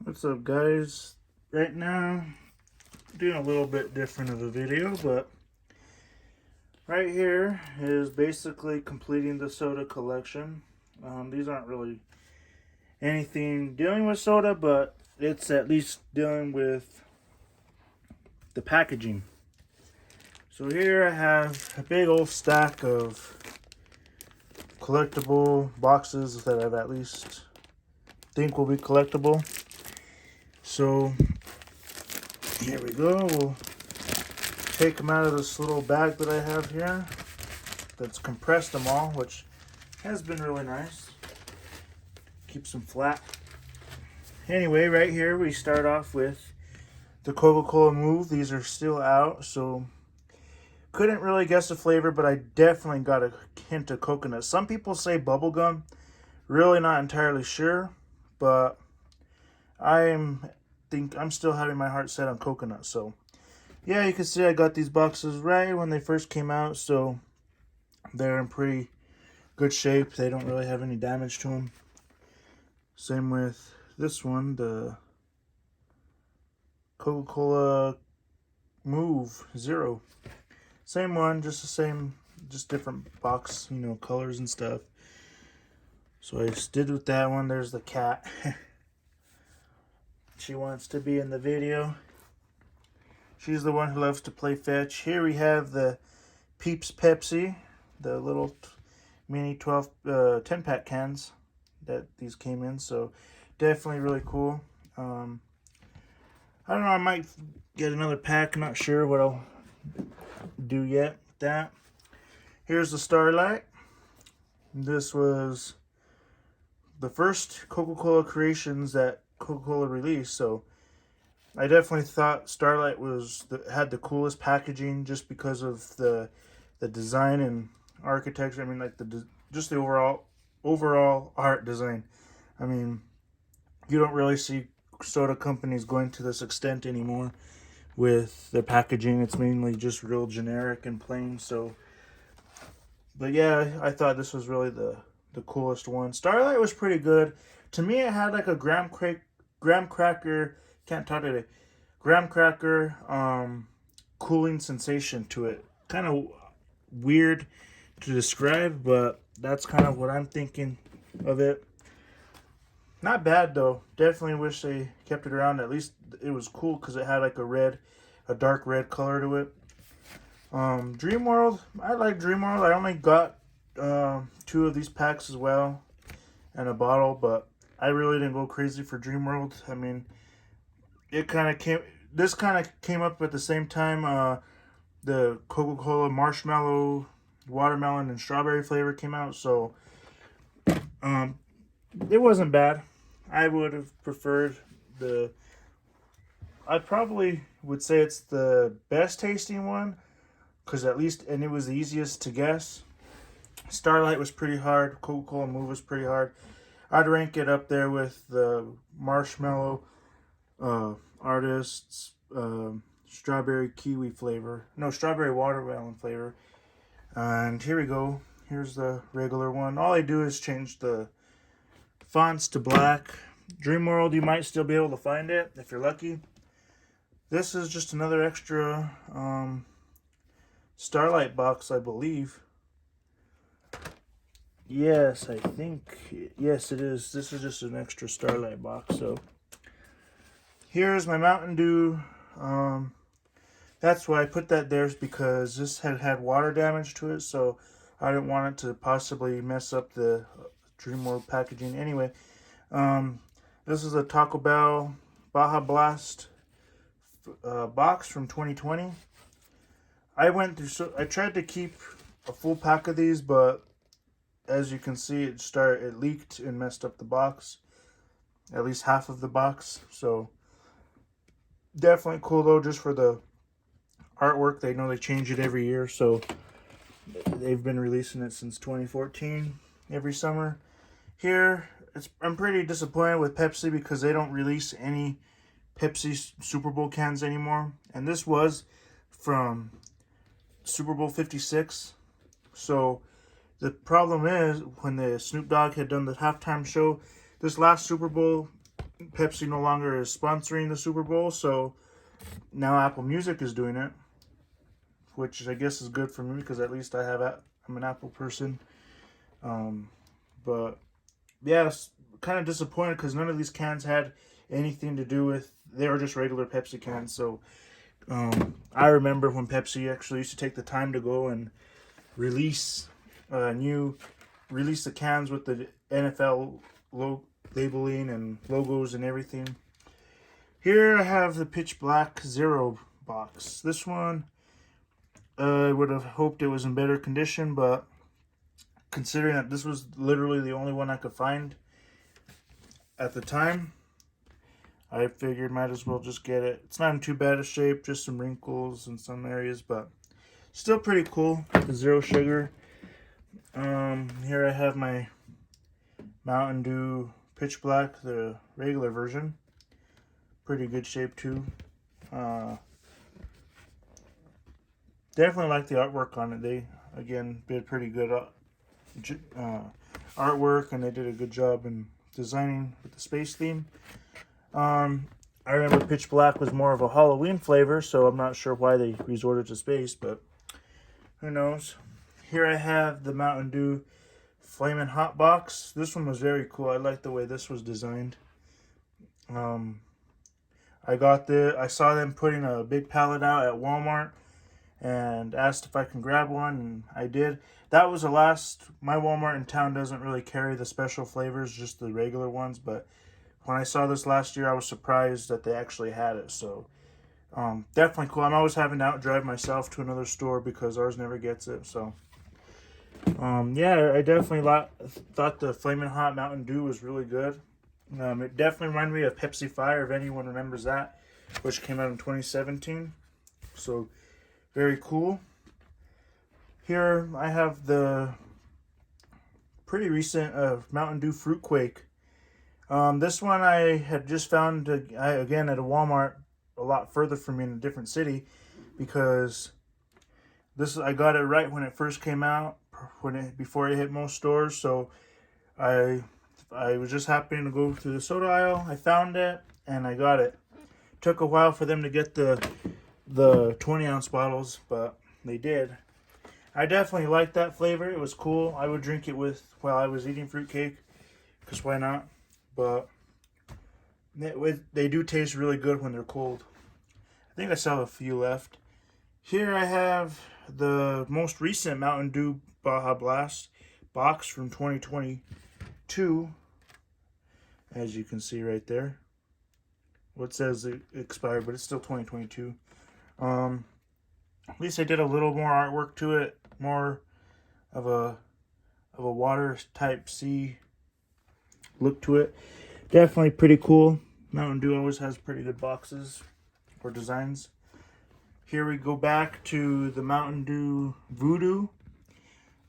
What's up, guys? Right now, doing a little bit different of a video, but right here is basically completing the soda collection. These aren't really anything dealing with soda, but it's at least dealing with the packaging. So here I have a big old stack of collectible boxes that I've at least think will be collectible. So here we go. We'll take them out of this little bag that I have here that's compressed them all, which has been really nice. Keeps them flat. Anyway, right here we start off with the Coca-Cola Move. These are still out, so couldn't really guess the flavor, but I definitely got a hint of coconut. Some people say bubblegum. Really not entirely sure, but I'm still having my heart set on coconut. So yeah, you can see I got these boxes right when they first came out, so they're in pretty good shape. They don't really have any damage to them. Same with this one, the Coca-Cola Move Zero. Same one, just the same, just different box, you know, colors and stuff. So I just did with that one. There's the cat. She wants to be in the video. She's the one who loves to play fetch. Here we have the Peeps Pepsi, the little mini 10-pack cans that these came in. So definitely really cool. I don't know, I might get another pack. Not sure what I'll do yet with that. Here's the Starlight. This was the first Coca-Cola creations that Coca-Cola released, so I definitely thought Starlight had the coolest packaging just because of the design and architecture. I mean, like just the overall art design. I mean, you don't really see soda companies going to this extent anymore with their packaging. It's mainly just real generic and plain. So, but yeah, I thought this was really the coolest one. Starlight was pretty good. To me, it had like a graham cracker, can't talk today, graham cracker cooling sensation to it. Kind of weird to describe, but that's kind of what I'm thinking of it. Not bad though. Definitely wish they kept it around. At least it was cool because it had like a dark red color to it. Dream World, I like Dream World. I only got 2 of these packs as well and a bottle, but I really didn't go crazy for Dream World. I mean, this kind of came up at the same time the Coca-Cola marshmallow, watermelon, and strawberry flavor came out, so it wasn't bad. I would have preferred I probably would say it's the best tasting one, because and it was the easiest to guess. Starlight was pretty hard. Coca-Cola Move was pretty hard. I'd rank it up there with the marshmallow artists strawberry kiwi flavor. No, strawberry watermelon flavor. And here we go. Here's the regular one. All I do is change the fonts to black. Dream World, you might still be able to find it if you're lucky. This is just another extra Starlight box, I believe. Yes, I think, yes it is. This is just an extra Starlight box. So here's my Mountain Dew. That's why I put that there, because this had water damage to it, so I didn't want it to possibly mess up the Dream World packaging. Anyway, this is a Taco Bell Baja Blast box from 2020. I tried to keep a full pack of these, but as you can see, it leaked and messed up the box, at least half of the box. So definitely cool though, just for the artwork. They know they change it every year, so they've been releasing it since 2014 every summer. Here, I'm pretty disappointed with Pepsi because they don't release any Pepsi Super Bowl cans anymore, and this was from Super Bowl 56. So the problem is, when the Snoop Dogg had done the halftime show this last Super Bowl, Pepsi no longer is sponsoring the Super Bowl, so now Apple Music is doing it, which I guess is good for me because at least I'm an Apple person. But yeah, it's kind of disappointed because none of these cans had anything to do with. They were just regular Pepsi cans. So I remember when Pepsi actually used to take the time to go and release release the cans with the NFL labeling and logos and everything. Here I have the Pitch Black Zero box. This one, I would have hoped it was in better condition, but considering that this was literally the only one I could find at the time, I figured might as well just get it. It's not in too bad a shape, just some wrinkles in some areas, but still pretty cool. The zero sugar. Here I have my Mountain Dew Pitch Black, the regular version. Pretty good shape too. Definitely like the artwork on it. They again did pretty good artwork, and they did a good job in designing with the space theme. I remember Pitch Black was more of a Halloween flavor, so I'm not sure why they resorted to space, but who knows. Here I have the Mountain Dew Flamin' Hot box. This one was very cool. I like the way this was designed. I saw them putting a big pallet out at Walmart and asked if I can grab one, and I did. That was the last. My Walmart in town doesn't really carry the special flavors, just the regular ones, but when I saw this last year, I was surprised that they actually had it. So definitely cool. I'm always having to outdrive myself to another store because ours never gets it. So yeah, I definitely thought the Flamin' Hot Mountain Dew was really good. It definitely reminded me of Pepsi Fire, if anyone remembers that, which came out in 2017. So very cool. Here I have the pretty recent Mountain Dew Fruit Quake. This one I had just found again at a Walmart a lot further from me in a different city, because I got it right when it first came out, before it hit most stores. So I was just happening to go through the soda aisle. I found it and I got it. Took a while for them to get the 20-ounce bottles, but they did. I definitely liked that flavor. It was cool. I would drink it while I was eating fruitcake, because why not? But they do taste really good when they're cold. I think I still have a few left. Here I have the most recent Mountain Dew Baja Blast box from 2022. As you can see right there. Well, it says it expired, but it's still 2022. At least I did a little more artwork to it, more of a water type C look to it. Definitely pretty cool. Mountain Dew always has pretty good boxes or designs. Here we go back to the Mountain Dew Voodoo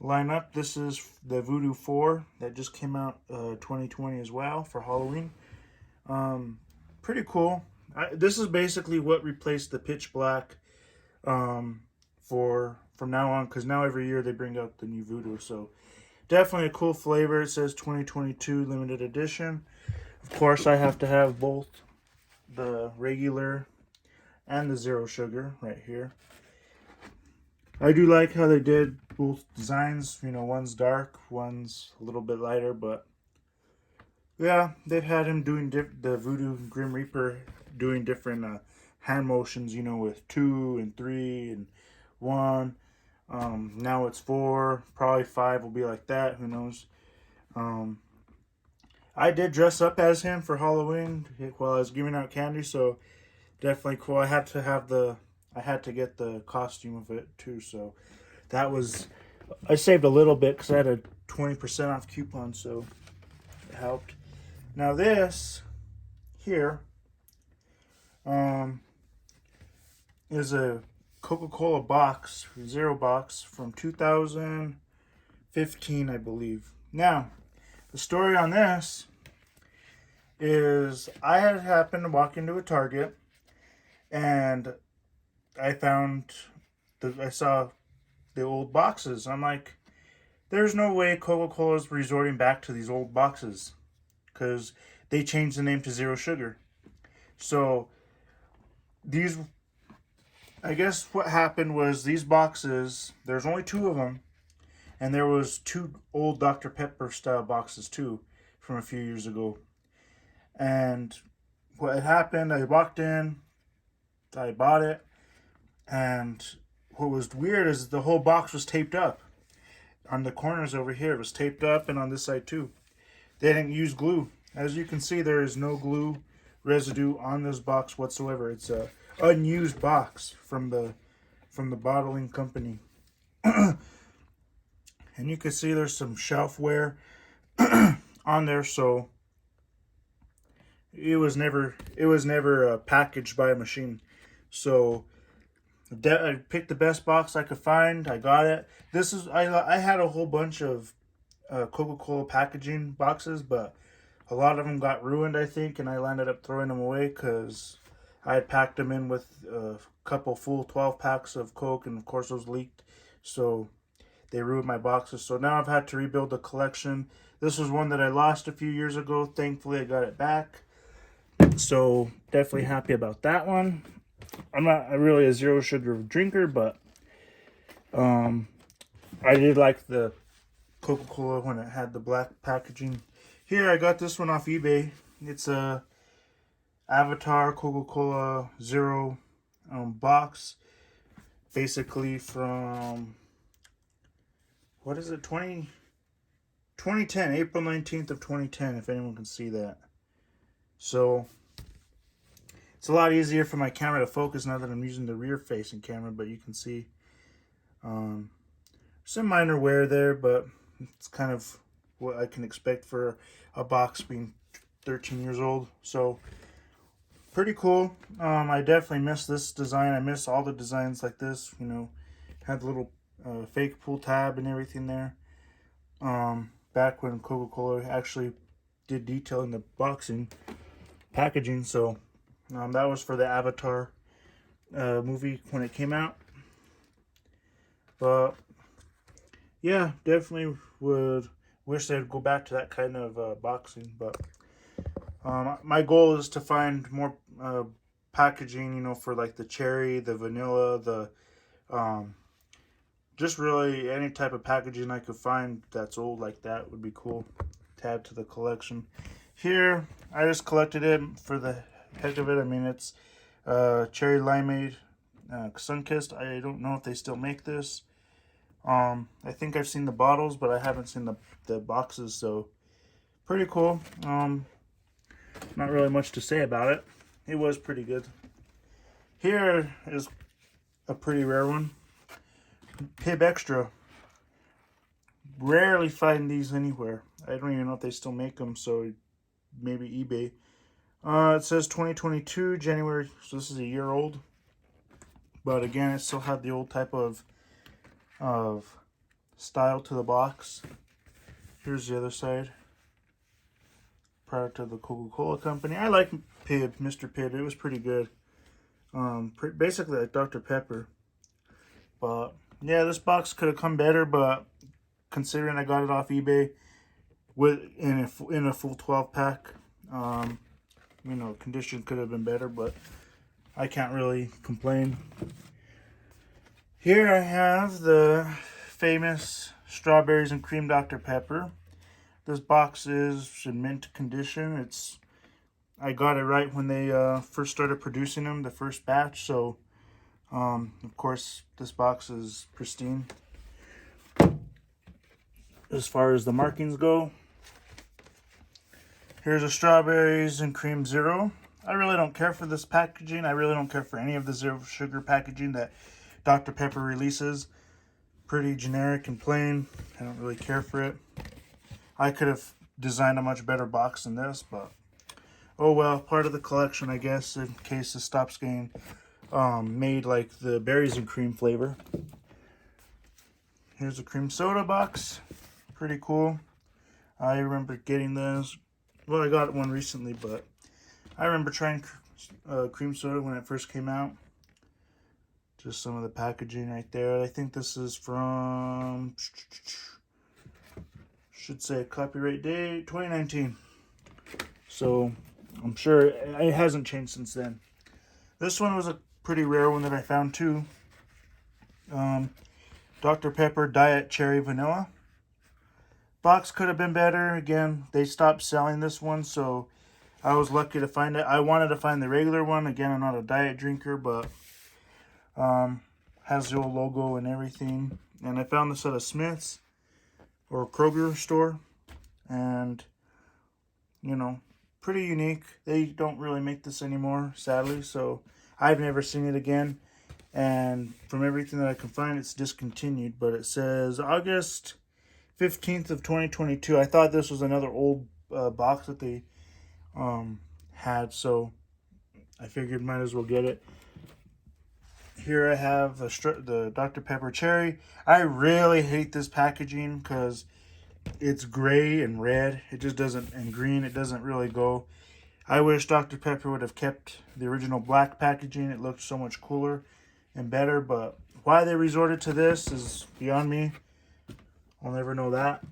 lineup. This is the Voodoo 4 that just came out 2020 as well for Halloween. Pretty cool. This is basically what replaced the Pitch Black from now on, because now every year they bring out the new Voodoo. So definitely a cool flavor. It says 2022 limited edition. Of course, I have to have both the regular and the zero sugar right here. I do like how they did both designs. You know, one's dark, one's a little bit lighter, but yeah, they've had him doing the Voodoo Grim Reaper doing different hand motions, you know, with 2 and 3 and 1. Now it's 4, probably 5 will be like that, who knows. I did dress up as him for Halloween while I was giving out candy, so definitely cool. I had to get the costume of it too, so I saved a little bit because I had a 20% off coupon, so it helped. Now this here is a Coca-Cola box, zero box from 2015, I believe. Now, the story on this is I had happened to walk into a Target and I saw the old boxes. I'm like, there's no way Coca-Cola is resorting back to these old boxes, because they changed the name to Zero Sugar. So these, I guess what happened was these boxes, there's only 2 of them, and there was 2 old Dr. Pepper style boxes too from a few years ago. And what had happened, I walked in, I bought it, and what was weird is the whole box was taped up. On the corners over here, it was taped up, and on this side too. They didn't use glue. As you can see, there is no glue residue on this box whatsoever. It's a unused box from the bottling company. And you can see there's some shelf wear on there, so it was never packaged by a machine. So I picked the best box I could find. I got it. This is I had a whole bunch of Coca-Cola packaging boxes, but a lot of them got ruined, I think, and I landed up throwing them away because I had packed them in with a couple full 12 packs of Coke, and of course those leaked, so they ruined my boxes. So now I've had to rebuild the collection. This was one that I lost a few years ago. Thankfully, I got it back. So definitely happy about that one. I'm not really a zero sugar drinker, but I did like the Coca-Cola when it had the black packaging. Here, I got this one off eBay. It's a Avatar Coca-Cola Zero box. Basically from, what is it, 2010, April 19th of 2010, if anyone can see that. So it's a lot easier for my camera to focus now that I'm using the rear facing camera, but you can see some minor wear there, but it's kind of what I can expect for a box being 13 years old. So pretty cool. I definitely miss this design. I miss all the designs like this, you know, had the little fake pull tab and everything there. Back when Coca-Cola actually did detail in the boxing packaging. So that was for the Avatar movie when it came out. But yeah, definitely would wish they'd go back to that kind of boxing. But my goal is to find more packaging, you know, for like the cherry, the vanilla, the just really any type of packaging I could find that's old like that would be cool to add to the collection. Here, I just collected it for the heck of it. I mean, it's cherry limeade Sunkissed. I don't know if they still make this. I think I've seen the bottles, but I haven't seen the boxes, so pretty cool. Not really much to say about it. It was pretty good. Here is a pretty rare one. Pib Extra. Rarely find these anywhere. I don't even know if they still make them, so maybe eBay. It says 2022, January, so this is a year old. But again, it still had the old type of style to the box. Here's the other side. Product of the Coca-Cola company. I like Pibb, Mr. Pibb. It was pretty good. Basically like Dr. Pepper. But yeah, this box could have come better, but considering I got it off eBay in a full 12 pack, you know, condition could have been better, but I can't really complain. Here I have the famous strawberries and cream Dr. Pepper. This box is in mint condition. I got it right when they first started producing them, the first batch. So, of course, this box is pristine. As far as the markings go, here's a strawberries and cream zero. I really don't care for this packaging. I really don't care for any of the zero sugar packaging that Dr. Pepper releases. Pretty generic and plain. I don't really care for it. I could have designed a much better box than this, but oh well, part of the collection, I guess, in case it stops getting made like the berries and cream flavor. Here's a cream soda box. Pretty cool. I remember getting this. Well, I got one recently, but I remember trying cream soda when it first came out. Just some of the packaging right there. I think this is from, should say copyright date, 2019. So I'm sure it hasn't changed since then. This one was a pretty rare one that I found too. Dr. Pepper Diet Cherry Vanilla. Box could have been better. Again, they stopped selling this one, so I was lucky to find it. I wanted to find the regular one. Again, I'm not a diet drinker, but has the old logo and everything. And I found this at a Smith's or Kroger store. And, you know, pretty unique. They don't really make this anymore, sadly. So I've never seen it again. And from everything that I can find, it's discontinued. But it says August 15th of 2022. I thought this was another old box that they had, so I figured might as well get it. Here I have the Dr. Pepper Cherry. I really hate this packaging because it's gray and red. It just doesn't, and green. It doesn't really go. I wish Dr. Pepper would have kept the original black packaging. It looked so much cooler and better, but why they resorted to this is beyond me. I'll never know that.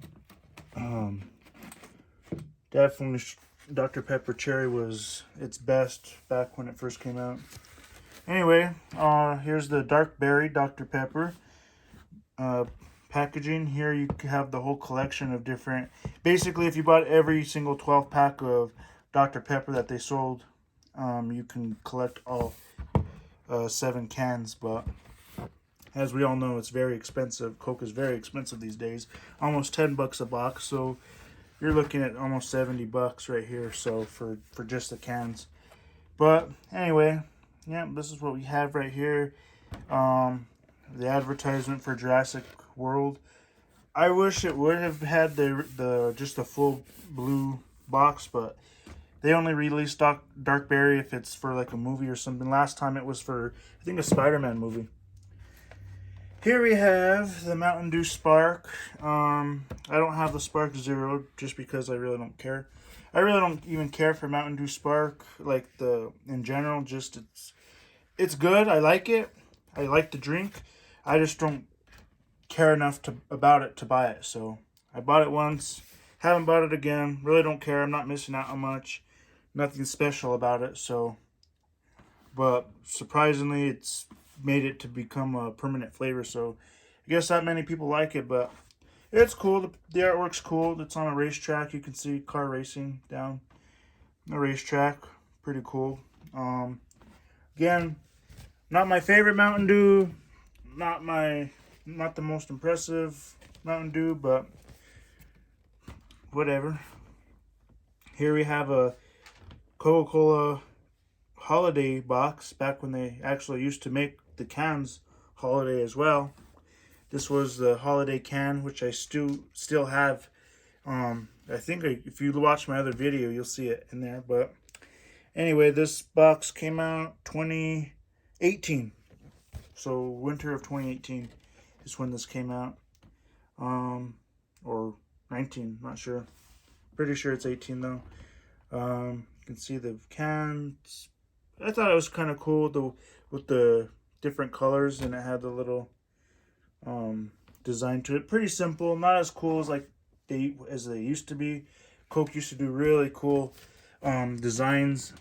Definitely Dr. Pepper Cherry was its best back when it first came out. Anyway, here's the Dark Berry Dr. Pepper packaging. Here you have the whole collection of different... Basically, if you bought every single 12 pack of Dr. Pepper that they sold, you can collect all 7 cans, but as we all know, it's very expensive. Coke is very expensive these days. Almost $10 a box, so you're looking at almost $70 right here, so for just the cans. But anyway, yeah, this is what we have right here. The advertisement for Jurassic World. I wish it would have had the just a full blue box, but they only released Dark Berry if it's for like a movie or something. Last time it was for, I think, a Spider-Man movie. Here we have the Mountain Dew Spark. I don't have the Spark Zero just because I really don't care. I really don't even care for Mountain Dew Spark, like in general. Just it's good. I like it. I like the drink. I just don't care enough about it to buy it. So I bought it once. Haven't bought it again. Really don't care. I'm not missing out on much. Nothing special about it. So, but surprisingly, it's made it to become a permanent flavor. So I guess not many people like it, but it's cool. The artwork's cool. It's on a racetrack. You can see car racing down the racetrack. Pretty cool. Again, not my favorite Mountain Dew. Not the most impressive Mountain Dew, but whatever. Here we have a Coca-Cola holiday box, back when they actually used to make the cans holiday as well. This was the holiday can, which I still have. I think if you watch my other video, you'll see it in there. But anyway, this box came out 2018. So winter of 2018 is when this came out. Or 19, not sure. Pretty sure it's 18 though. You can see the cans. I thought it was kind of cool with the different colors, and it had the little design to it. Pretty simple, not as cool as as they used to be. Coke used to do really cool designs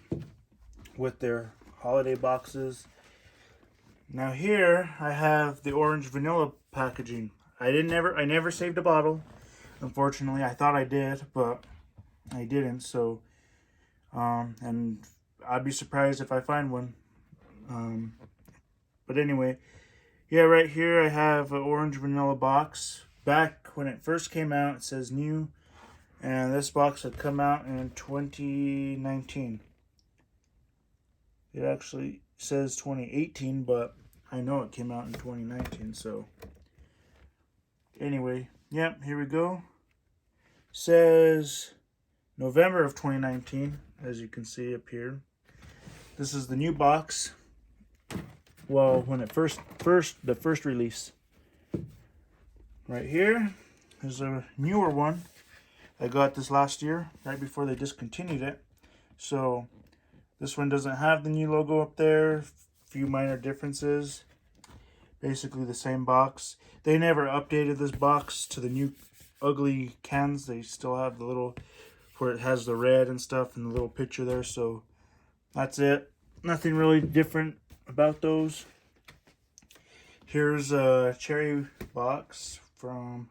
with their holiday boxes. Now here I have the orange vanilla packaging. I never saved a bottle. Unfortunately, I thought I did, but I didn't. So, and I'd be surprised if I find one. But anyway, yeah, right here I have an orange vanilla box. Back when it first came out, it says new, and this box had come out in 2019. It actually says 2018, but I know it came out in 2019, so anyway, yep, here we go. Says November of 2019, as you can see up here. This is the new box. Well, when it the first release. Right here is a newer one. I got this last year, right before they discontinued it. So this one doesn't have the new logo up there. Few minor differences. Basically the same box. They never updated this box to the new ugly cans. They still have the little where it has the red and stuff and the little picture there. So that's it. Nothing really different about those. Here's a cherry box from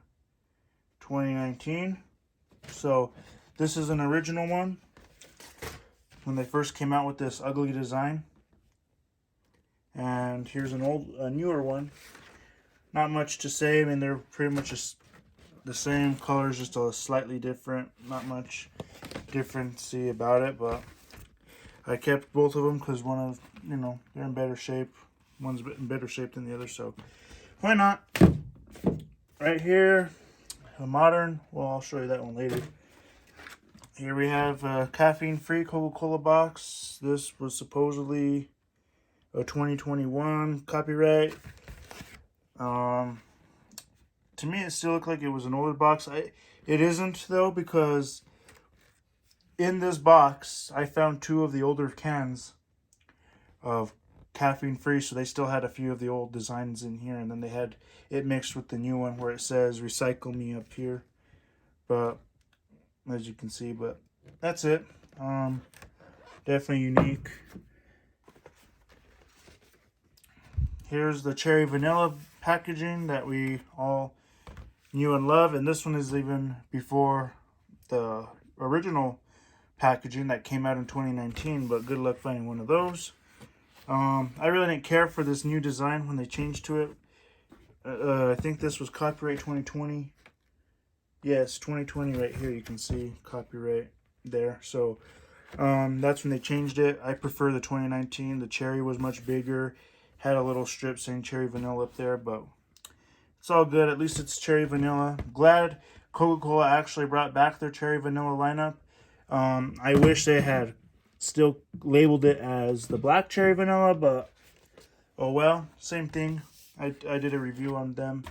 2019. So this is an original one when they first came out with this ugly design. And here's a newer one. Not much to say. I mean, they're pretty much just the same colors, just a slightly different. Not much difference about it, but I kept both of them because one of, they're in better shape. One's in better shape than the other, so why not? Right here, a modern, well, I'll show you that one later. Here we have a caffeine-free Coca-Cola box. This was supposedly a 2021 copyright. To me, it still looked like it was an older box. It isn't, though, because in this box, I found 2 of the older cans of caffeine-free, so they still had a few of the old designs in here, and then they had it mixed with the new one where it says "Recycle Me" up here. But as you can see, but that's it. Definitely unique. Here's the cherry vanilla packaging that we all knew and love, and this one is even before the original packaging that came out in 2019, but good luck finding one of those. I really didn't care for this new design when they changed to it. I think this was copyright 2020. Yes, 2020 right here. You can see copyright there. So that's when they changed it. I prefer the 2019. The cherry was much bigger. Had a little strip saying cherry vanilla up there, but it's all good. At least it's cherry vanilla. Glad Coca-Cola actually brought back their cherry vanilla lineup. I wish they had still labeled it as the black cherry vanilla, but oh well, same thing. I did a review on them.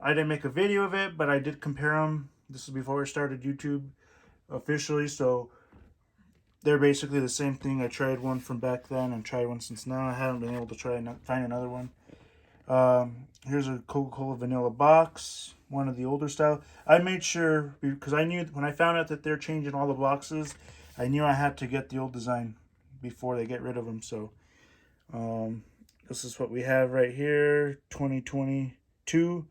I didn't make a video of it, but I did compare them. This is before I started YouTube officially, so they're basically the same thing. I tried one from back then and tried one since now. I haven't been able to find another one. Here's a Coca-Cola vanilla box, one of the older style. I made sure, because I knew when I found out that they're changing all the boxes, I knew I had to get the old design before they get rid of them. So this is what we have right here, 2022,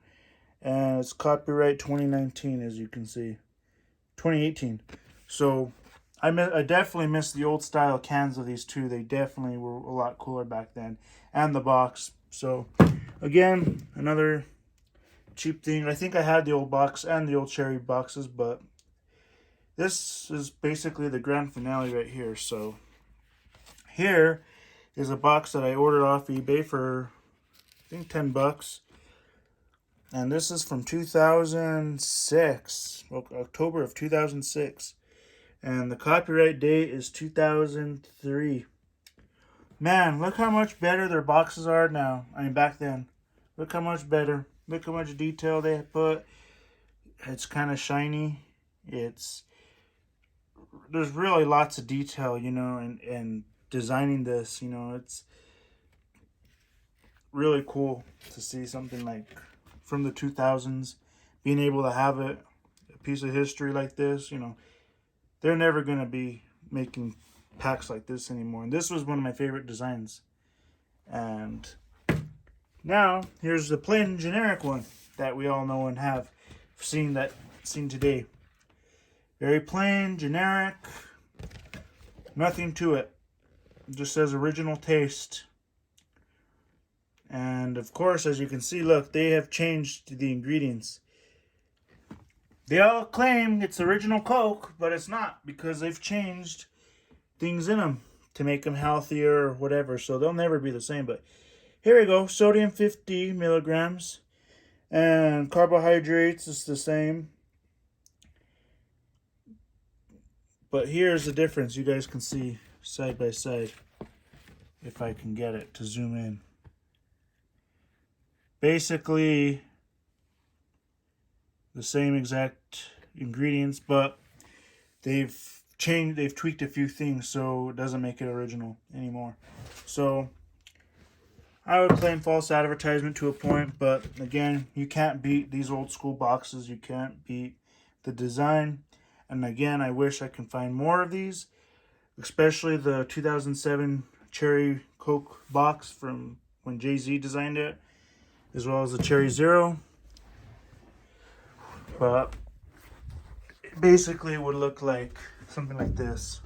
and it's copyright 2019, as you can see, 2018. So I definitely miss the old style cans of these two. They definitely were a lot cooler back then, and the box. So again, another cheap thing. I think I had the old box and the old cherry boxes, but this is basically the grand finale right here. So here is a box that I ordered off eBay for, I think, $10. And this is from 2006, October of 2006. And the copyright date is 2003. Man, look how much better their boxes are now. I mean, back then. Look how much better. Look how much detail they put. It's kind of shiny. There's really lots of detail, and designing this, it's really cool to see something like from the 2000s, being able to have a piece of history like this. They're never going to be making packs like this anymore. And this was one of my favorite designs. And now here's the plain generic one that we all know and have seen today. Very plain, generic, nothing to it. It just says original taste. And of course, as you can see, look, they have changed the ingredients. They all claim it's original Coke, but it's not, because they've changed things in them to make them healthier or whatever. So they'll never be the same. But here we go. Sodium 50 milligrams. And carbohydrates is the same. But here's the difference. You guys can see side by side. If I can get it to zoom in. Basically the same exact ingredients, but they've tweaked a few things, so it doesn't make it original anymore. So I would claim false advertisement to a point, but again, you can't beat these old school boxes. You can't beat the design. And again, I wish I can find more of these, especially the 2007 Cherry Coke box from when Jay-Z designed it, as well as the Cherry Zero. But basically it would look like something like this.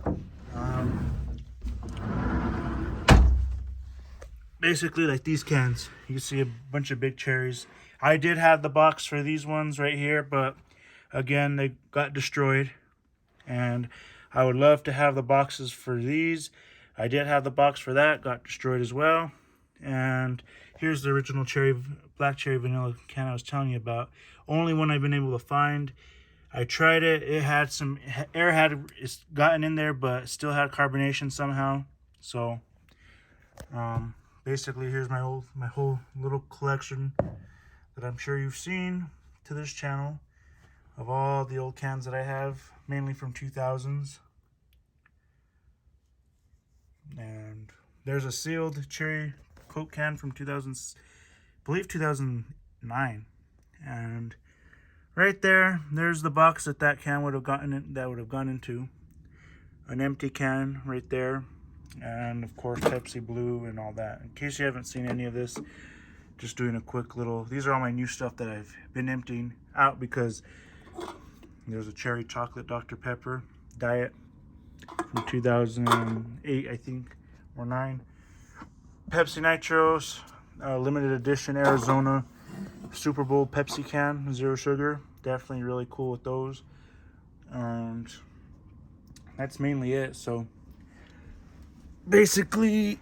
Basically like these cans. You can see a bunch of big cherries. I did have the box for these ones right here, but again, they got destroyed. And I would love to have the boxes for these. I did have the box for that, got destroyed as well. And here's the original black cherry vanilla can I was telling you about. Only one I've been able to find. I tried it. It had some air it's gotten in there, but still had carbonation somehow. So, basically, here's my whole little collection that I'm sure you've seen to this channel of all the old cans that I have, mainly from 2000s. And there's a sealed Cherry Coke can from 2000, I believe 2009. And right there's the box that can would have gone into. An empty can right there. And of course Pepsi Blue and all that. In case you haven't seen any of this, just doing a quick little, these are all my new stuff that I've been emptying out, because there's a cherry chocolate Dr. Pepper Diet from 2008, I think, or 9. Pepsi Nitros, limited edition Arizona Super Bowl Pepsi can, 0 sugar. Definitely really cool with those. And that's mainly it. So basically,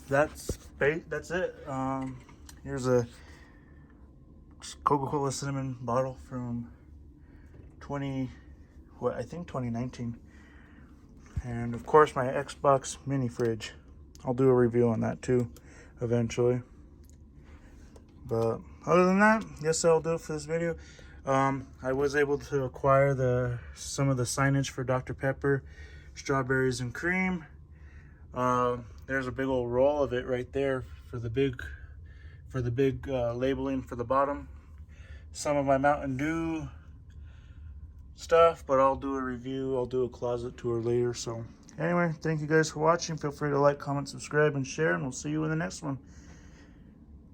that's it. Here's a Coca-Cola cinnamon bottle from 2019. And of course my Xbox mini fridge. I'll do a review on that too eventually. But other than that, yes, I'll do it for this video. I was able to acquire some of the signage for Dr. Pepper, strawberries and cream. There's a big old roll of it right there for the big labeling for the bottom. Some of my Mountain Dew stuff, but I'll do a review. I'll do a closet tour later. So anyway, thank you guys for watching. Feel free to like, comment, subscribe, and share, and we'll see you in the next one.